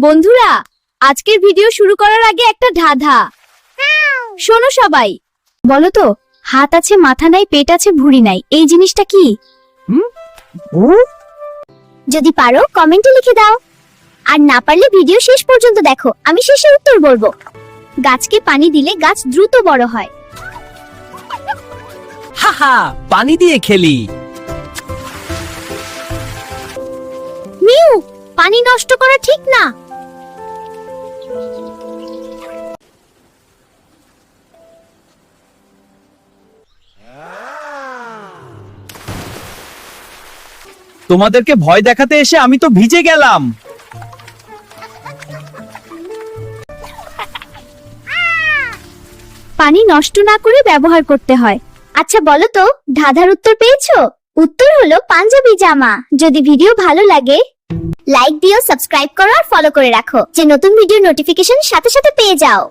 বন্ধুরা, আজকের ভিডিও শুরু করার আগে একটা ধাঁধা। শোনো সবাই, বলো তো, হাত আছে মাথা নাই, পেট আছে ভুঁড়ি নাই, এই জিনিসটা কি? যদি পারো কমেন্টে লিখে দাও, আর না পারলে ভিডিও শেষ পর্যন্ত দেখো, আমি শেষে উত্তর বলবো। গাছকে পানি দিলে গাছ দ্রুত বড় হয়। হাহা, পানি দিয়ে খেলি। মিউ, পানি নষ্ট করা ঠিক না। তোমাদেরকে ভয় দেখাতে এসে আমি তো ভিজে গেলাম। পানি নষ্ট না করে ব্যবহার করতে হয়। আচ্ছা বলো তো, ধাঁধার উত্তর পেয়েছো? উত্তর হলো পাঞ্জাবি জামা। যদি ভিডিও ভালো লাগে লাইক দিও, সাবস্ক্রাইব করো আর ফলো করে রাখো, যে নতুন ভিডিও নোটিফিকেশন সাথে সাথে পেয়ে যাও।